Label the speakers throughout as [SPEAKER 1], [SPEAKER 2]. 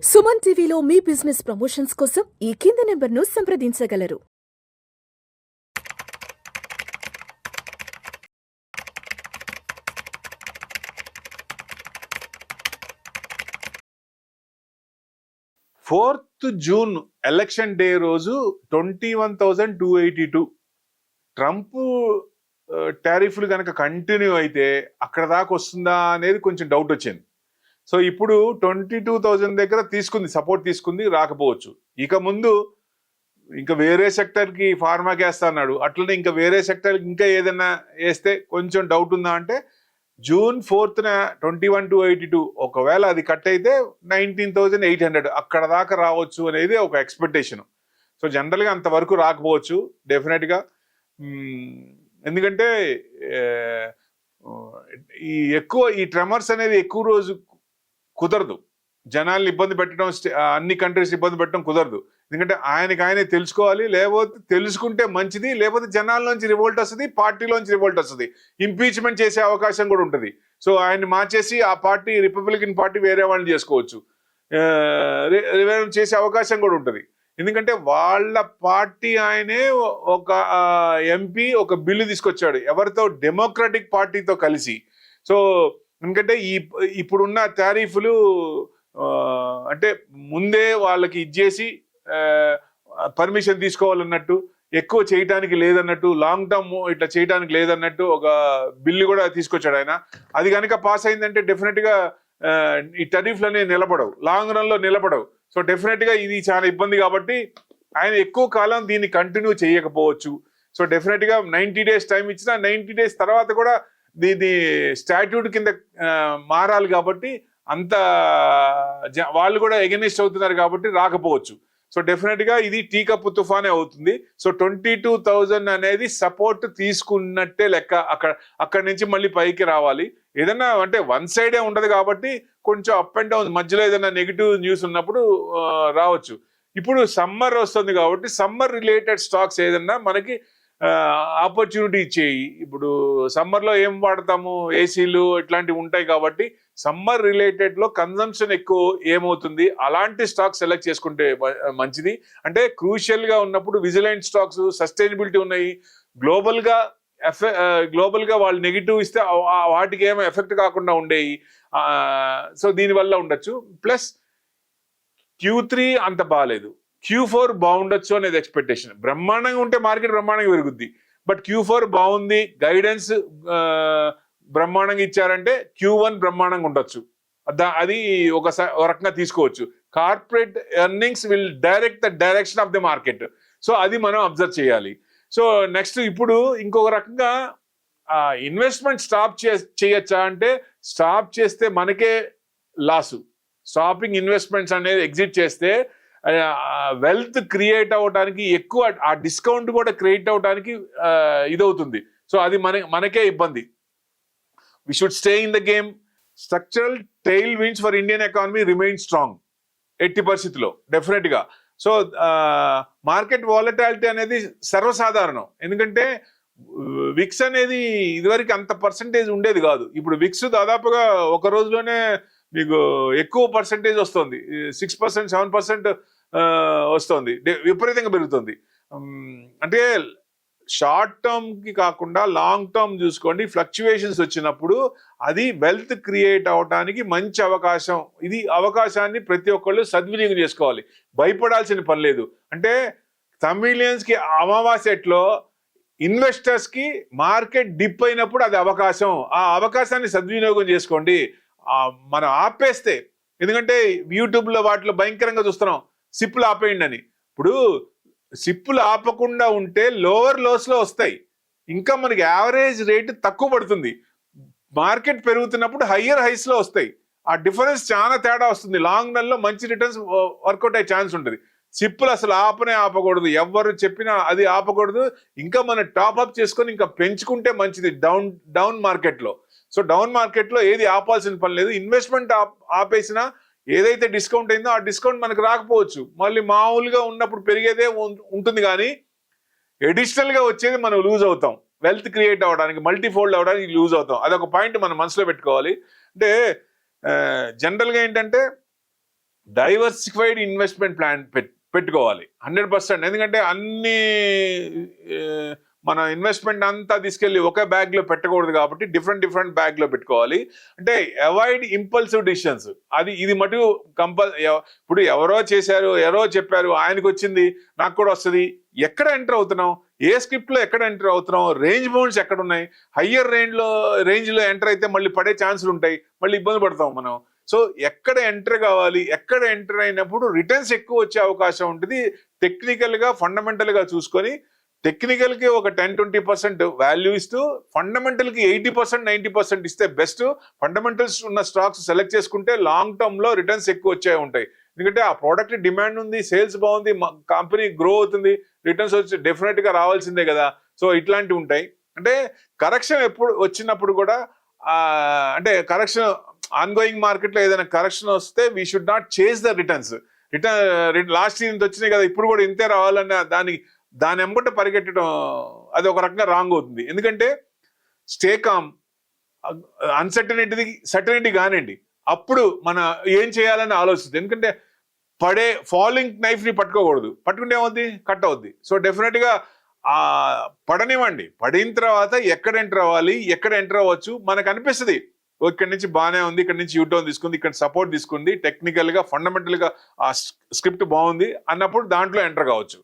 [SPEAKER 1] సుమన్ టీవీలో మీ business promotions కోసం ఈ కింది నెంబర్ను సంప్రదించగలరు.
[SPEAKER 2] June 4 ఎలక్షన్ డే రోజు 21,282 ట్రంప్ టారిఫ్లు కనుక కంటిన్యూ అయితే అక్కడ దాకా వస్తుందా అనేది కొంచెం డౌట్ వచ్చింది. సో ఇప్పుడు 22,000 దగ్గర తీసుకుంది, సపోర్ట్ తీసుకుంది, రాకపోవచ్చు. ఇక ముందు ఇంకా వేరే సెక్టర్కి ఫార్మాకి వేస్తా అన్నాడు, అట్లనే ఇంకా వేరే సెక్టర్కి ఇంకా ఏదైనా వేస్తే కొంచెం డౌట్ ఉందా అంటే June 4 21,282 ఒకవేళ అది కట్ అయితే 19,800 అక్కడ దాకా రావచ్చు అనేది ఒక ఎక్స్పెక్టేషన్. సో జనరల్గా అంతవరకు రాకపోవచ్చు డెఫినెట్గా. ఎందుకంటే ఈ ట్రెమర్స్ అనేది ఎక్కువ రోజు కుదరదు, జనాల్ని ఇబ్బంది పెట్టడం, అన్ని కంట్రీస్ ఇబ్బంది పెట్టడం కుదరదు. ఎందుకంటే ఆయననే తెలుసుకోవాలి, లేకపోతే తెలుసుకుంటే మంచిది, లేకపోతే జనాల్లోంచి రివోల్ట్ వస్తుంది, పార్టీలోంచి రివోల్ట్ వస్తుంది, ఇంపీచ్మెంట్ చేసే అవకాశం కూడా ఉంటుంది. సో ఆయన్ని మార్చేసి ఆ పార్టీ రిపబ్లికన్ పార్టీ వేరే వాళ్ళని చేసుకోవచ్చు, చేసే అవకాశం కూడా ఉంటుంది. ఎందుకంటే వాళ్ళ పార్టీ ఆయనే ఒక ఎంపీ ఒక బిల్లు తీసుకొచ్చాడు ఎవరితో, డెమోక్రటిక్ పార్టీతో కలిసి. సో ఎందుకంటే ఇప్పుడున్న టారిఫ్లు అంటే ముందే వాళ్ళకి ఇచ్చేసి పర్మిషన్ తీసుకోవాలన్నట్టు, ఎక్కువ చేయడానికి లేదన్నట్టు, లాంగ్ టర్మ్ ఇట్లా చేయడానికి లేదన్నట్టు ఒక బిల్లు కూడా తీసుకొచ్చాడు ఆయన. అది కనుక పాస్ అయిందంటే డెఫినెట్గా ఈ టారిఫ్లు అనేవి నిలబడవు, లాంగ్ రన్లో నిలబడవు. సో డెఫినెట్గా ఇది చాలా ఇబ్బంది కాబట్టి ఆయన ఎక్కువ కాలం దీన్ని కంటిన్యూ చేయకపోవచ్చు. సో డెఫినెట్గా 90 days టైం ఇచ్చినా 90 days తర్వాత కూడా దీని స్టాట్యూట్ కింద మారాలి కాబట్టి అంత వాళ్ళు కూడా ఎగెనిస్ట్ అవుతున్నారు కాబట్టి రాకపోవచ్చు. సో డెఫినెట్గా ఇది టీ కప్పు తుఫానే అవుతుంది. సో 22,000 అనేది సపోర్ట్ తీసుకున్నట్టే లెక్క. అక్కడి నుంచి మళ్ళీ పైకి రావాలి. ఏదన్నా అంటే వన్ సైడే ఉండదు కాబట్టి కొంచెం అప్ అండ్ డౌన్, మధ్యలో ఏదైనా నెగిటివ్ న్యూస్ ఉన్నప్పుడు రావచ్చు. ఇప్పుడు సమ్మర్ వస్తుంది కాబట్టి సమ్మర్ రిలేటెడ్ స్టాక్స్ ఏదన్నా మనకి ఆపర్చునిటీ ఇచ్చేయి. ఇప్పుడు సమ్మర్లో ఏం వాడతాము, ఏసీలు ఇట్లాంటివి ఉంటాయి కాబట్టి సమ్మర్ రిలేటెడ్లో కన్జంప్షన్ ఎక్కువ ఏమవుతుంది, అలాంటి స్టాక్స్ సెలెక్ట్ చేసుకుంటే మంచిది. అంటే క్రూషియల్గా ఉన్నప్పుడు విజిలెంట్ స్టాక్స్, సస్టైనబిలిటీ ఉన్నాయి, గ్లోబల్గా వాళ్ళు నెగిటివ్ ఇస్తే వాటికి ఏమో ఎఫెక్ట్ కాకుండా ఉండేవి. సో దీనివల్ల ఉండొచ్చు. ప్లస్ Q3 అంత బాగాలేదు, Q4 బాగుండొచ్చు అనేది ఎక్స్పెక్టేషన్. బ్రహ్మాండంగా ఉంటే మార్కెట్ బ్రహ్మాండంగా పెరుగుద్ది. బట్ Q4 బాగుంది, గైడెన్స్ బ్రహ్మాండంగా ఇచ్చారంటే Q1 బ్రహ్మాండంగా ఉండొచ్చు. అది ఒక రకంగా తీసుకోవచ్చు. Corporate earnings will direct the direction of the market. So అది మనం అబ్జర్వ్ చేయాలి. సో నెక్స్ట్ ఇప్పుడు ఇంకొక రకంగా ఇన్వెస్ట్మెంట్ స్టాప్ చేయొచ్చా అంటే, స్టాప్ చేస్తే మనకే లాసు. స్టాపింగ్ ఇన్వెస్ట్మెంట్స్ అనేది ఎగ్జిట్ చేస్తే వెల్త్ క్రియేట్ అవ్వడానికి ఎక్కువ, ఆ డిస్కౌంట్ కూడా క్రియేట్ అవ్వడానికి ఇదవుతుంది. సో అది మనకే ఇబ్బంది. We should stay in the game. Structural tailwinds for Indian economy remain strong ఎట్టి పరిస్థితిలో డెఫినెట్గా. సో మార్కెట్ వాలటాలిటీ అనేది సర్వసాధారణం. ఎందుకంటే విక్స్ అనేది ఇదివరకు అంత పర్సంటేజ్ ఉండేది కాదు. ఇప్పుడు విక్స్ దాదాపుగా ఒక రోజులోనే మీకు ఎక్కువ పర్సంటేజ్ వస్తుంది, 6%, 7% వస్తుంది, విపరీతంగా పెరుగుతుంది. అంటే షార్ట్ టర్మ్కి కాకుండా లాంగ్ టర్మ్ చూసుకోండి. ఫ్లక్చువేషన్స్ వచ్చినప్పుడు అది వెల్త్ క్రియేట్ అవడానికి మంచి అవకాశం. ఇది అవకాశాన్ని ప్రతి ఒక్కళ్ళు సద్వినియోగం చేసుకోవాలి, భయపడాల్సిన పని లేదు. అంటే తమిళియన్స్కి అమావాస్యలో ఇన్వెస్టర్స్కి మార్కెట్ డిప్ అయినప్పుడు అది అవకాశం. ఆ అవకాశాన్ని సద్వినియోగం చేసుకోండి. మనం ఆపేస్తే, ఎందుకంటే యూట్యూబ్లో వాటిలో భయంకరంగా చూస్తున్నాం సిప్పులు ఆపేయండి అని. ఇప్పుడు సిప్పులు ఆపకుండా ఉంటే లోవర్ లోస్లో వస్తాయి, ఇంకా మనకి యావరేజ్ రేటు తక్కువ పడుతుంది. మార్కెట్ పెరుగుతున్నప్పుడు హయ్యర్ హైస్లో వస్తాయి. ఆ డిఫరెన్స్ చాలా తేడా వస్తుంది. లాంగ్ రన్లో మంచి రిటర్న్స్ వర్కౌట్ అయ్యే ఛాన్స్ ఉంటుంది. సిప్పులు అసలు ఆపకూడదు, ఎవరు చెప్పినా అది ఆపకూడదు. ఇంకా మనం టాప్అప్ చేసుకొని ఇంకా పెంచుకుంటే మంచిది డౌన్ మార్కెట్లో. సో డౌన్ మార్కెట్లో ఏది ఆపాల్సిన పని లేదు. ఇన్వెస్ట్మెంట్ ఆపేసినా ఏదైతే డిస్కౌంట్ అయిందో ఆ డిస్కౌంట్ మనకు రాకపోవచ్చు, మళ్ళీ మామూలుగా ఉన్నప్పుడు పెరిగేదే ఉంటుంది, కానీ ఎడిషనల్గా వచ్చేది మనం లూజ్ అవుతాం. వెల్త్ క్రియేట్ అవ్వడానికి, మల్టీఫోల్డ్ అవ్వడానికి లూజ్ అవుతాం. అదొక పాయింట్ మనం మనసులో పెట్టుకోవాలి. అంటే జనరల్గా ఏంటంటే డైవర్సిఫైడ్ ఇన్వెస్ట్మెంట్ ప్లాన్ పెట్టుకోవాలి 100%. ఎందుకంటే అన్ని మన ఇన్వెస్ట్మెంట్ అంతా తీసుకెళ్ళి ఒక బ్యాగ్ లో పెట్టకూడదు కాబట్టి డిఫరెంట్ బ్యాగ్ లో పెట్టుకోవాలి. అంటే అవాయిడ్ ఇంపల్సివ్ డిసిషన్స్. ఇది మటు ఇప్పుడు ఎవరో చేశారు, ఎవరో చెప్పారు, ఆయనకు వచ్చింది నాకు కూడా వస్తుంది. ఎక్కడ ఎంటర్ అవుతున్నాం, ఏ స్క్రిప్ట్ లో ఎక్కడ ఎంటర్ అవుతున్నాం, రేంజ్ బౌండ్స్ ఎక్కడ ఉన్నాయి, హయ్యర్ రేంజ్ లో ఎంటర్ అయితే మళ్ళీ పడే ఛాన్సులు ఉంటాయి, మళ్ళీ ఇబ్బంది పడతాం మనం. సో ఎక్కడ ఎంటర్ కావాలి, ఎక్కడ ఎంటర్ అయినప్పుడు రిటర్న్స్ ఎక్కువ వచ్చే అవకాశం ఉంటుంది. టెక్నికల్ గా ఫండమెంటల్ గా చూసుకొని టెక్నికల్ కి ఒక 10-20% వాల్యూ ఇస్తూ ఫండమెంటల్ కి 80% 90% ఇస్తే బెస్ట్. ఫండమెంటల్స్ ఉన్న స్టాక్స్ సెలెక్ట్ చేసుకుంటే లాంగ్ టర్మ్ లో రిటర్న్స్ ఎక్కువ వచ్చే ఉంటాయి. ఎందుకంటే ఆ ప్రోడక్ట్ డిమాండ్ ఉంది, సేల్స్ బాగుంది, కంపెనీ గ్రో అవుతుంది, రిటర్న్స్ వచ్చి డెఫినెట్ గా రావాల్సిందే కదా. సో ఇట్లాంటివి ఉంటాయి. అంటే కరెక్షన్ ఎప్పుడు వచ్చినప్పుడు కూడా అంటే కరెక్షన్ ఆన్గోయింగ్ మార్కెట్ లో ఏదైనా కరెక్షన్ వస్తే we should not chase the returns. Last year ఇంత వచ్చినాయి కదా, ఇప్పుడు కూడా ఇంతే రావాలన్న దాని ఎంబట పరిగెట్టడం అది ఒక రకంగా రాంగ్ అవుతుంది. ఎందుకంటే స్టేకామ్ సర్టనిటీ కానివ్వండి, అప్పుడు మన ఏం చేయాలని ఆలోచిస్తుంది. ఎందుకంటే ఫాలింగ్ నైఫ్ ని పట్టుకోకూడదు, పట్టుకుంటే ఏమవుద్ది, కట్ అవుద్ది. సో డెఫినెట్ గా పడనివ్వండి, పడిన తర్వాత ఎక్కడ ఎంటర్ అవ్వాలి, ఎక్కడ ఎంటర్ అవ్వచ్చు మనకు అనిపిస్తుంది. ఇక్కడ నుంచి బాగానే ఉంది, ఇక్కడ నుంచి యూటర్న్ తీసుకుంది, ఇక్కడ సపోర్ట్ తీసుకుంది, టెక్నికల్ గా ఫండమెంటల్ గా ఆ స్క్రిప్ట్ బాగుంది అన్నప్పుడు దాంట్లో ఎంటర్ కావచ్చు.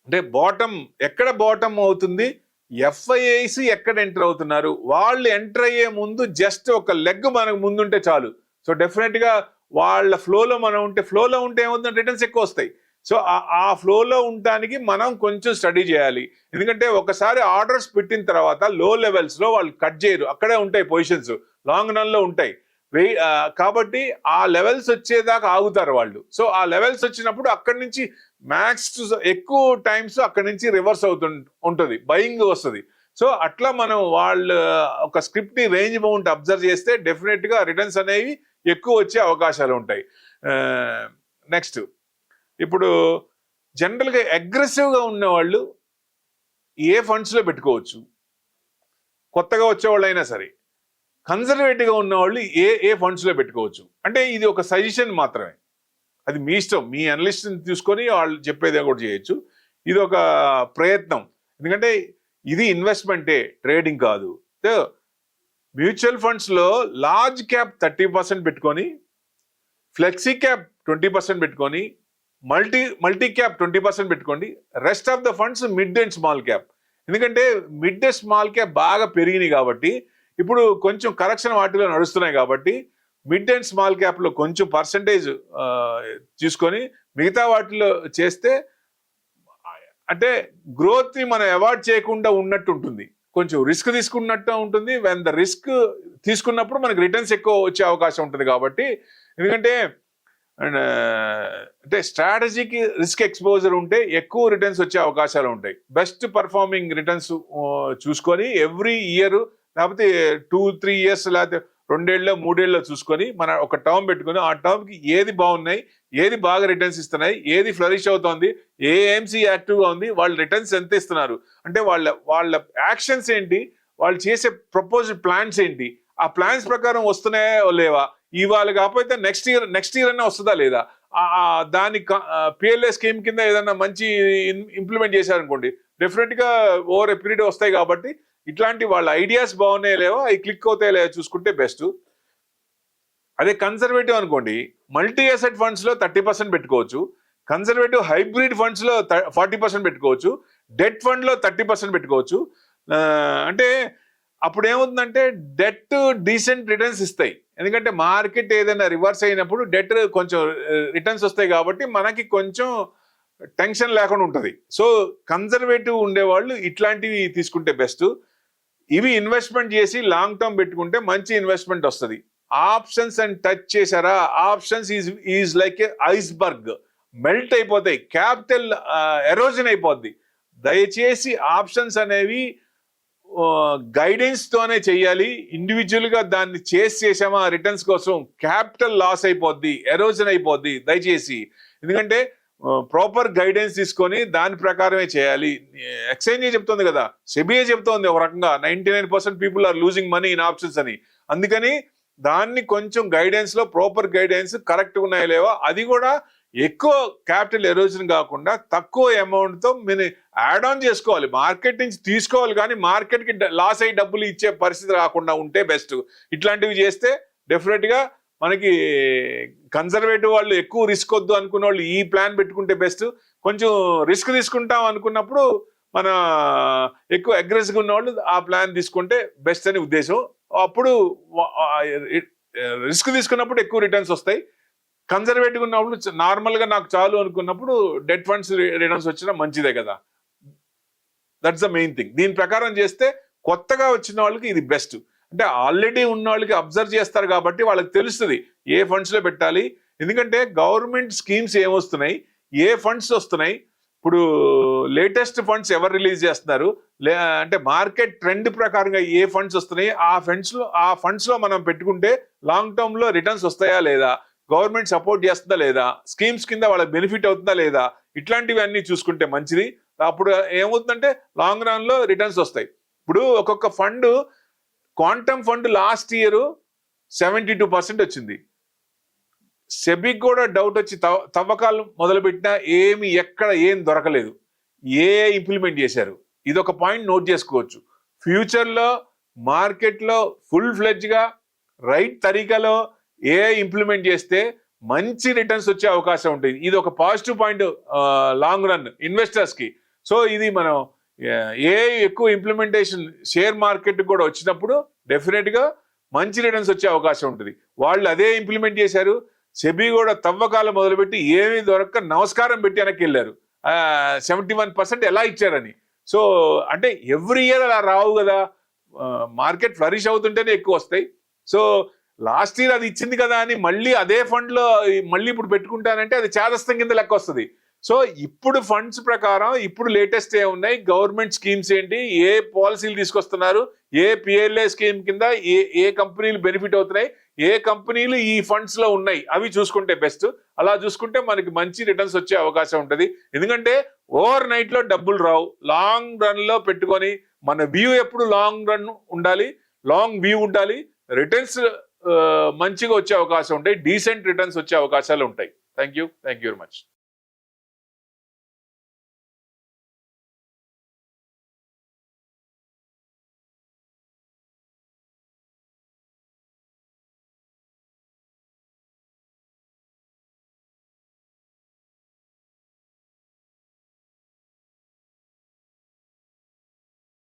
[SPEAKER 2] అంటే ఎక్కడ బాటమ్ అవుతుంది, ఎఫ్ఐఐసి ఎక్కడ ఎంటర్ అవుతున్నారు, వాళ్ళు ఎంటర్ అయ్యే ముందు జస్ట్ ఒక లెగ్ మనకు ముందుంటే చాలు. సో డెఫినెట్ గా వాళ్ళ ఫ్లోలో మనం ఉంటే, ఫ్లోలో ఉంటే ఏమవుతుంది, రిటర్న్స్ ఎక్కువ వస్తాయి. సో ఆ ఫ్లోలో ఉండటానికి మనం కొంచెం స్టడీ చేయాలి. ఎందుకంటే ఒకసారి ఆర్డర్స్ పెట్టిన తర్వాత లో లెవెల్స్ లో వాళ్ళు కట్ చేయరు, అక్కడే ఉంటాయి పొజిషన్స్, లాంగ్ రన్ లో ఉంటాయి కాబట్టి ఆ లెవెల్స్ వచ్చేదాకా ఆగుతారు వాళ్ళు. సో ఆ లెవెల్స్ వచ్చినప్పుడు అక్కడి నుంచి మ్యాక్స్ ఎక్కువ టైమ్స్ అక్కడి నుంచి రివర్స్ ఉంటుంది, బయింగ్ వస్తుంది. సో అట్లా మనం వాళ్ళు ఒక స్క్రిప్ట్ ని రేంజ్ బౌండ్ అబ్జర్వ్ చేస్తే డెఫినెట్ గా రిటర్న్స్ అనేవి ఎక్కువ వచ్చే అవకాశాలు ఉంటాయి. నెక్స్ట్, ఇప్పుడు జనరల్ గా అగ్రెసివ్ గా ఉన్న వాళ్ళు ఏ ఫండ్స్ లో పెట్టుకోవచ్చు, కొత్తగా వచ్చేవాళ్ళు అయినా సరే. కన్జర్వేటివ్ గా ఉన్న వాళ్ళు ఏ ఫండ్స్ లో పెట్టుకోవచ్చు. అంటే ఇది ఒక సజెషన్ మాత్రమే, అది మీ ఇష్టం, మీ అనలిస్ట్ తీసుకొని వాళ్ళు చెప్పేది కూడా చేయొచ్చు. ఇది ఒక ప్రయత్నం. ఎందుకంటే ఇది ఇన్వెస్ట్మెంటే, ట్రేడింగ్ కాదు. మ్యూచువల్ ఫండ్స్ లో లార్జ్ క్యాప్ 30% పెట్టుకొని, ఫ్లెక్సీ క్యాప్ 20% పెట్టుకొని, మల్టీ క్యాప్ 20% పెట్టుకోండి. Rest of the funds mid and small cap. ఎందుకంటే మిడ్ అండ్ స్మాల్ క్యాప్ బాగా పెరిగినాయి కాబట్టి, ఇప్పుడు కొంచెం కరెక్షన్ వాటిలో నడుస్తున్నాయి కాబట్టి మిడ్ అండ్ స్మాల్ క్యాప్ లో కొంచెం పర్సంటేజ్ తీసుకొని మిగతా వాటిలో చేస్తే అంటే గ్రోత్ ని మనం అవాయిడ్ చేయకుండా ఉన్నట్టు ఉంటుంది, కొంచెం రిస్క్ తీసుకున్నట్టు ఉంటుంది. వెన్ ద రిస్క్ తీసుకున్నప్పుడు మనకి రిటర్న్స్ ఎక్కువ వచ్చే అవకాశం ఉంటుంది. కాబట్టి ఎందుకంటే అంటే స్ట్రాటజీకి రిస్క్ ఎక్స్పోజర్ ఉంటే ఎక్కువ రిటర్న్స్ వచ్చే అవకాశాలు ఉంటాయి. బెస్ట్ పర్ఫార్మింగ్ రిటర్న్స్ చూసుకొని ఎవ్రీ ఇయర్, లేకపోతే 2-3 ఇయర్స్, లేకపోతే 2 ఏళ్ళలో 3 ఏళ్ళలో చూసుకొని మన ఒక టర్మ్ పెట్టుకుని ఆ టర్మ్ కి ఏది బాగున్నాయి, ఏది బాగా రిటర్న్స్ ఇస్తున్నాయి, ఏది ఫ్లరిష్ అవుతోంది, ఏఎంసీ యాక్టివ్ గా ఉంది, వాళ్ళు రిటర్న్స్ ఎంత ఇస్తున్నారు, అంటే వాళ్ళ యాక్షన్స్ ఏంటి, వాళ్ళు చేసే ప్రపోజ్డ్ ప్లాన్స్ ఏంటి, ఆ ప్లాన్స్ ప్రకారం వస్తున్నాయా లేవా, ఇవాళ కాకపోతే నెక్స్ట్ ఇయర్ అన్నా వస్తుందా లేదా, దాని పిఎల్ఏ స్కీమ్ కింద ఏదన్నా మంచి ఇంప్లిమెంట్ చేశారనుకోండి, డెఫినెట్ గా ఓవర్ ఎ పీరియడ్ వస్తాయి. కాబట్టి ఇట్లాంటి వాళ్ళ ఐడియాస్ బాగున్నాయా లేవో, అవి క్లిక్ అవుతాయా లేవో చూసుకుంటే బెస్ట్. అదే కన్సర్వేటివ్ అనుకోండి, మల్టీ అసెట్ ఫండ్స్ లో 30% పెట్టుకోవచ్చు, కన్సర్వేటివ్ హైబ్రిడ్ ఫండ్స్ లో 40% పెట్టుకోవచ్చు, డెట్ ఫండ్ లో 30% పెట్టుకోవచ్చు. అంటే అప్పుడు ఏమవుతుందంటే డెట్ డీసెంట్ రిటర్న్స్ ఇస్తాయి. ఎందుకంటే మార్కెట్ ఏదైనా రివర్స్ అయినప్పుడు డెట్ కొంచెం రిటర్న్స్ వస్తాయి కాబట్టి మనకి కొంచెం టెన్షన్ లేకుండా ఉంటుంది. సో కన్జర్వేటివ్ ఉండేవాళ్ళు ఇట్లాంటివి తీసుకుంటే బెస్ట్. ఇవి ఇన్వెస్ట్మెంట్ చేసి లాంగ్ టర్మ్ పెట్టుకుంటే మంచి ఇన్వెస్ట్మెంట్ వస్తుంది. ఆప్షన్స్ అండ్ టచ్ చేశారా, options is like A iceberg, melt అయిపోతాయి, క్యాపిటల్ ఎరోజన్ అయిపోద్ది. దయచేసి ఆప్షన్స్ అనేవి గైడెన్స్ తోనే చెయ్యాలి. ఇండివిజువల్ గా దాన్ని చేసామా రిటర్న్స్ కోసం క్యాపిటల్ లాస్ అయిపోద్ది, ఎరోజన్ అయిపోద్ది. దయచేసి ఎందుకంటే ప్రాపర్ గైడెన్స్ తీసుకొని దాని ప్రకారమే చేయాలి. ఎక్స్చేంజ్ చెప్తుంది కదా, సెబిఐ చెప్తోంది ఒక రకంగా 99% people are losing money in options అని. అందుకని దాన్ని కొంచెం గైడెన్స్ లో ప్రాపర్ గైడెన్స్ కరెక్ట్ ఉన్నాయో లేవో, అది కూడా ఎక్కువ క్యాపిటల్ ఎరోజన్ కాకుండా తక్కువ అమౌంట్ తో మీరు యాడ్ ఆన్ చేసుకోవాలి. మార్కెట్ నుంచి తీసుకోవాలి కానీ మార్కెట్ కి లాస్ అయ్యి డబ్బులు ఇచ్చే పరిస్థితి రాకుండా ఉంటే బెస్ట్. ఇట్లాంటివి చేస్తే డెఫినెట్ గా మనకి కన్సర్వేటివ్ వాళ్ళు ఎక్కువ రిస్క్ వద్దు అనుకున్న వాళ్ళు ఈ ప్లాన్ పెట్టుకుంటే బెస్ట్. కొంచెం రిస్క్ తీసుకుంటాం అనుకున్నప్పుడు మన ఎక్కువ అగ్రెసివ్గా ఉన్న వాళ్ళు ఆ ప్లాన్ తీసుకుంటే బెస్ట్ అని ఉద్దేశం. అప్పుడు రిస్క్ తీసుకున్నప్పుడు ఎక్కువ రిటర్న్స్ వస్తాయి. కన్సర్వేటివ్ ఉన్నప్పుడు నార్మల్ గా నాకు చాలు అనుకున్నప్పుడు డెట్ ఫండ్స్ రిటర్న్స్ వచ్చినా మంచిదే కదా. That's the main thing. దీని ప్రకారం చేస్తే కొత్తగా వచ్చిన వాళ్ళకి ఇది బెస్ట్. అంటే ఆల్రెడీ ఉన్న వాళ్ళకి అబ్జర్వ్ చేస్తారు కాబట్టి వాళ్ళకి తెలుస్తుంది ఏ ఫండ్స్ లో పెట్టాలి. ఎందుకంటే గవర్నమెంట్ స్కీమ్స్ ఏమొస్తున్నాయి, ఏ ఫండ్స్ వస్తున్నాయి, ఇప్పుడు లేటెస్ట్ ఫండ్స్ ఎవరు రిలీజ్ చేస్తున్నారు, అంటే మార్కెట్ ట్రెండ్ ప్రకారంగా ఏ ఫండ్స్ వస్తున్నాయి, ఆ ఫండ్స్ లో మనం పెట్టుకుంటే లాంగ్ టర్మ్ లో రిటర్న్స్ వస్తాయా లేదా, గవర్నమెంట్ సపోర్ట్ చేస్తుందా లేదా, స్కీమ్స్ కింద వాళ్ళకి బెనిఫిట్ అవుతుందా లేదా, ఇట్లాంటివి అన్ని చూసుకుంటే మంచిది. అప్పుడు ఏమవుతుందంటే లాంగ్ రన్ లో రిటర్న్స్ వస్తాయి. ఇప్పుడు ఒక్కొక్క fund, quantum fund last year 72% వచ్చింది. సెబిక్ కూడా డౌట్ వచ్చి తవ్వకాలు మొదలుపెట్టినా ఎక్కడ ఏం దొరకలేదు. ఇంప్లిమెంట్ చేశారు. ఇది ఒక పాయింట్ నోట్ చేసుకోవచ్చు. ఫ్యూచర్ లో మార్కెట్ లో ఫుల్ ఫ్లెడ్జ్ గా రైట్ తరీకాలో ఇంప్లిమెంట్ చేస్తే మంచి రిటర్న్స్ వచ్చే అవకాశం ఉంటుంది. ఇది ఒక positive point long run investors కి. సో ఇది మనం ఎక్కువ ఇంప్లిమెంటేషన్ షేర్ మార్కెట్ కూడా వచ్చినప్పుడు డెఫినెట్ గా మంచి రిటర్న్స్ వచ్చే అవకాశం ఉంటుంది. వాళ్ళు అదే ఇంప్లిమెంట్ చేశారు. సెబీ కూడా తవ్వకాలు మొదలుపెట్టి ఏమీ దొరక్క నమస్కారం పెట్టి వెనక్కి వెళ్ళారు. 71% ఎలా ఇచ్చారని. సో అంటే ఎవ్రీ ఇయర్ అలా రావు కదా, మార్కెట్ ఫ్లరిష్ అవుతుంటేనే ఎక్కువ వస్తాయి. సో లాస్ట్ ఇయర్ అది ఇచ్చింది కదా అని మళ్ళీ అదే ఫండ్ లో మళ్ళీ ఇప్పుడు పెట్టుకుంటానంటే అది చేదస్తం కింద లెక్క వస్తుంది. సో ఇప్పుడు ఫండ్స్ ప్రకారం ఇప్పుడు లేటెస్ట్ ఉన్నాయి, గవర్నమెంట్ స్కీమ్స్ ఏంటి, ఏ పాలసీలు తీసుకొస్తున్నారు, ఏ పిఎల్ఏ స్కీమ్ కింద ఏ కంపెనీలు బెనిఫిట్ అవుతున్నాయి, ఏ కంపెనీలు ఈ ఫండ్స్ లో ఉన్నాయి, అవి చూసుకుంటే బెస్ట్. అలా చూసుకుంటే మనకి మంచి రిటర్న్స్ వచ్చే అవకాశం ఉంటుంది. ఎందుకంటే ఓవర్ నైట్ లో డబ్బులు రావు. లాంగ్ రన్ లో పెట్టుకొని మన వ్యూ ఎప్పుడు లాంగ్ రన్ ఉండాలి, లాంగ్ వ్యూ ఉండాలి. రిటర్న్స్ మంచిగా వచ్చే అవకాశం ఉంటాయి, డీసెంట్ రిటర్న్స్ వచ్చే అవకాశాలు ఉంటాయి. Thank you very much.